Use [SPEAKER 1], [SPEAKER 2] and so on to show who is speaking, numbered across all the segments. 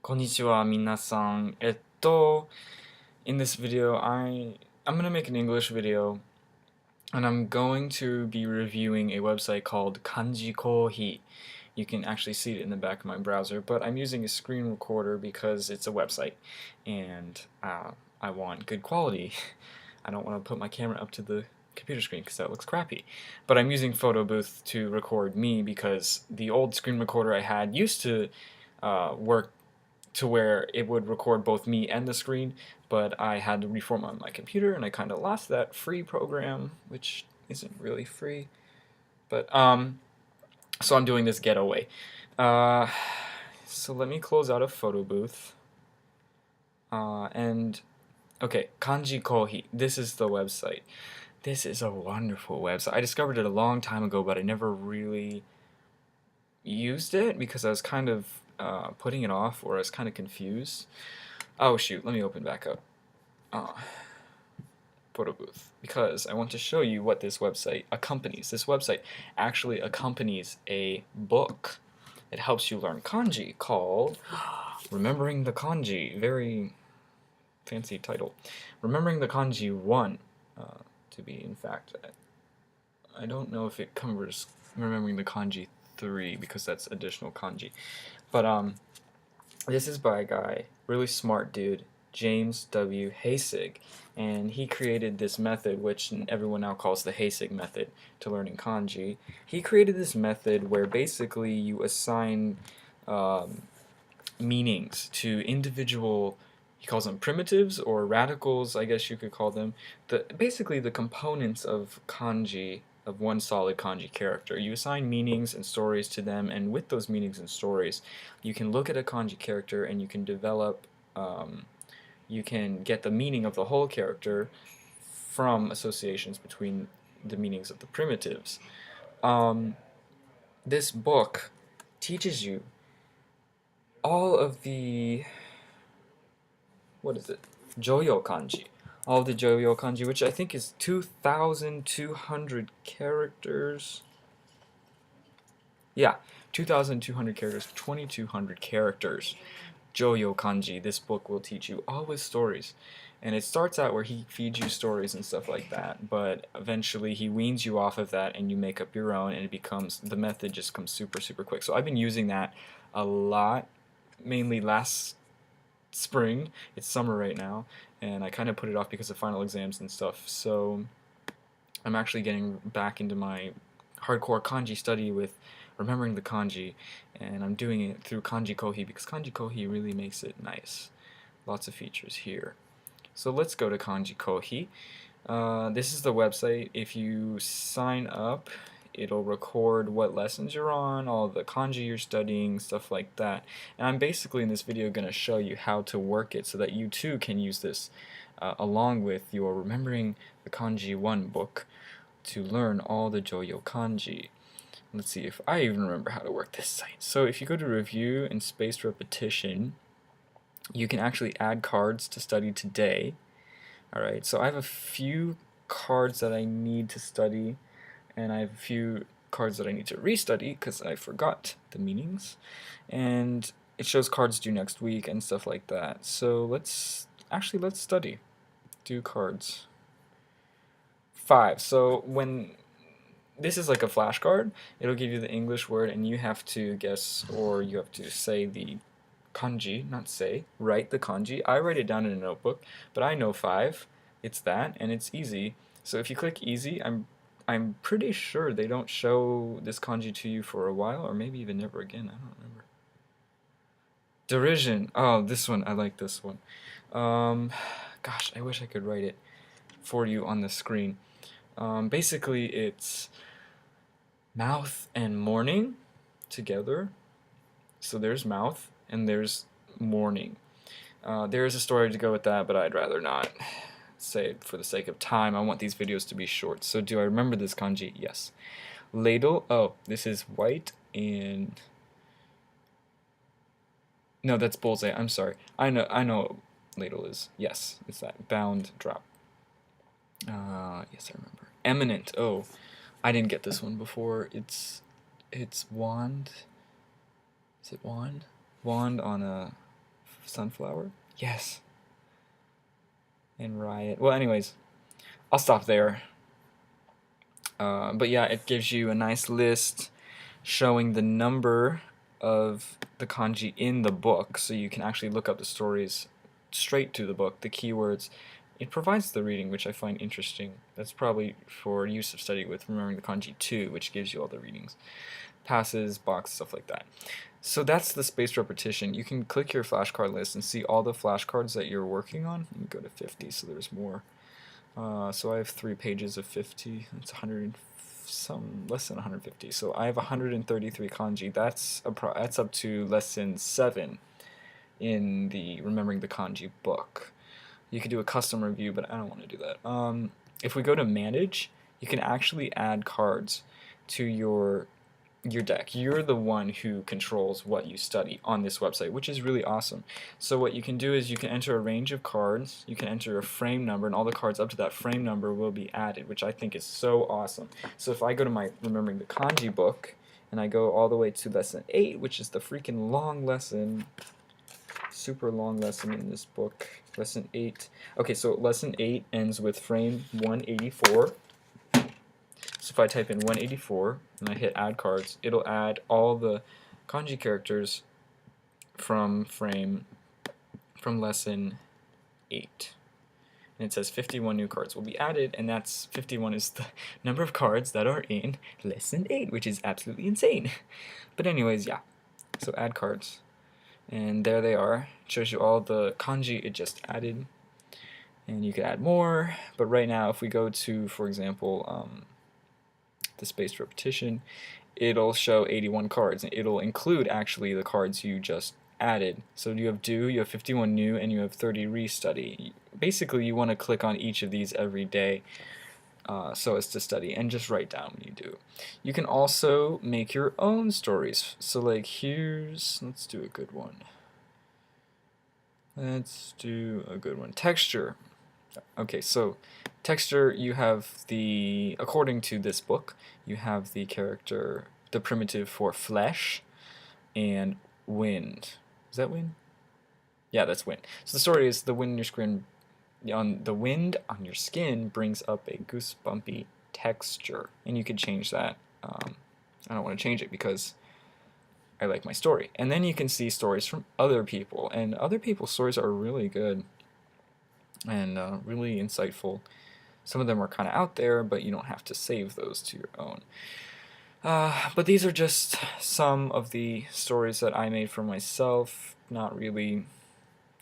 [SPEAKER 1] Konnichiwa, minasan. In this video, I'm gonna make an English video, and I'm going to be reviewing a website called KanjiKoohii. You can actually see it in the back of my browser, but I'm using a screen recorder because it's a website, and I want good quality. I don't want to put my camera up to the computer screen because that looks crappy. But I'm using Photo Booth to record me because the old screen recorder I had used to work to where it would record both me and the screen, but I had to reformat my computer and I kind of lost that free program, which isn't really free. But so I'm doing this getaway. So let me close out of Photo Booth. And okay, KanjiKoohii. This is the website. This is a wonderful website. I discovered it a long time ago, but I never really used it because I was kind of putting it off, or I was kind of confused. Oh shoot, let me open back up Photo Booth because I want to show you what this website accompanies. This website actually accompanies a book. It helps you learn kanji called Remembering the Kanji. Very fancy title. Remembering the Kanji 1, to be in fact. I don't know if it covers Remembering the Kanji 3 because that's additional kanji. But this is by a guy, really smart dude, James W. Hasig, and he created this method, which everyone now calls the Hasig method, to learning kanji. He created this method where basically you assign meanings to individual, he calls them primitives or radicals, I guess you could call them, basically the components of kanji, of one solid kanji character. You assign meanings and stories to them, and with those meanings and stories, you can look at a kanji character and you can develop, you can get the meaning of the whole character from associations between the meanings of the primitives. This book teaches you all of the, what is it? Joyo kanji. All of the Joyo kanji, which I think is 2,200 characters. Yeah, 2,200 characters, 2,200 characters. Joyo kanji. This book will teach you all with stories. And it starts out where he feeds you stories and stuff like that, but eventually he weans you off of that and you make up your own, and it becomes, the method just comes super, super quick. So I've been using that a lot, mainly last spring. It's summer right now, and I kind of put it off because of final exams and stuff. So I'm actually getting back into my hardcore kanji study with Remembering the Kanji, and I'm doing it through KanjiKoohii because KanjiKoohii really makes it nice. Lots of features here. So let's go to KanjiKoohii. This is the website. If you sign up, it'll record what lessons you're on, all the kanji you're studying, stuff like that. And I'm basically in this video going to show you how to work it so that you too can use this along with your Remembering the Kanji 1 book to learn all the Joyo kanji. Let's see if I even remember how to work this site. So if you go to review and spaced repetition, you can actually add cards to study today. Alright, so I have a few cards that I need to study, and I have a few cards that I need to restudy because I forgot the meanings, and it shows cards due next week and stuff like that. So let's study. Do cards. 5. So when this is like a flashcard, it'll give you the English word and you have to guess, or you have to say the kanji, not say, write the kanji. I write it down in a notebook, but I know 5. It's that, and it's easy. So if you click easy, I'm pretty sure they don't show this kanji to you for a while, or maybe even never again. I don't remember. Derision. Oh, this one. I like this one. Gosh, I wish I could write it for you on the screen. Basically, it's mouth and morning together. So there's mouth and there's morning. There is a story to go with that, but I'd rather not say it for the sake of time. I want these videos to be short. So do I remember this kanji? Yes. Ladle. Oh, this is white and... No, that's bullseye. I'm sorry. I know what ladle is. Yes, it's that. Bound drop. Yes, I remember. Eminent. Oh, I didn't get this one before. It's wand. Is it wand? Wand on a Sunflower? Yes. And riot. Well, anyways, I'll stop there. But yeah, it gives you a nice list showing the number of the kanji in the book, so you can actually look up the stories straight to the book, the keywords. It provides the reading, which I find interesting. That's probably for use of study with Remembering the Kanji 2, which gives you all the readings. Passes, box, stuff like that. So that's the spaced repetition. You can click your flashcard list and see all the flashcards that you're working on. Let me go to 50, so there's more. So I have 3 pages of 50. It's 100, some less than 150. So I have 133 kanji. That's up to lesson 7 in the Remembering the Kanji book. You could do a custom review, but I don't want to do that. If we go to manage, you can actually add cards to your deck. You're the one who controls what you study on this website, which is really awesome. So what you can do is you can enter a range of cards, you can enter a frame number, and all the cards up to that frame number will be added, which I think is so awesome. So if I go to my Remembering the Kanji book, and I go all the way to lesson 8, which is the freaking long lesson, super long lesson in this book, lesson 8. Okay, so lesson 8 ends with frame 184. So if I type in 184 and I hit add cards, it'll add all the kanji characters from lesson 8. And it says 51 new cards will be added, and that's 51 is the number of cards that are in lesson 8, which is absolutely insane. But anyways, yeah. So add cards. And there they are. It shows you all the kanji it just added. And you can add more, but right now if we go to, for example, the spaced repetition, it'll show 81 cards, and it'll include actually the cards you just added. So you have do, you have 51 new, and you have 30 restudy. Basically you want to click on each of these every day so as to study, and just write down when you do. You can also make your own stories. So like let's do a good one. Let's do a good one. Texture. Okay, so texture, you have according to this book, you have the character, the primitive for flesh and wind. Is that wind? Yeah, that's wind. So the story is the wind on your skin brings up a goosebumpy texture, and you could change that. I don't want to change it because I like my story. And then you can see stories from other people, and other people's stories are really good and really insightful. Some of them are kind of out there, but you don't have to save those to your own. But these are just some of the stories that I made for myself. Not really.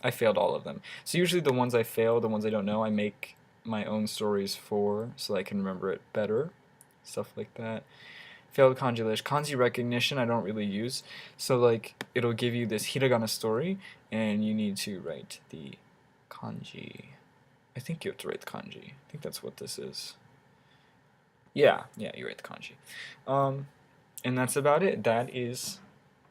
[SPEAKER 1] I failed all of them. So usually the ones I fail, the ones I don't know, I make my own stories for so I can remember it better. Stuff like that. Failed kanji list. Kanji recognition I don't really use. So like it'll give you this hiragana story, and you need to write the kanji. I think you have to write the kanji. I think that's what this is. Yeah, you write the kanji. And that's about it. That is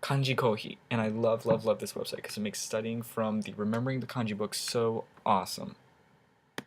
[SPEAKER 1] KanjiKoohii. And I love, love, love this website because it makes studying from the Remembering the Kanji book so awesome.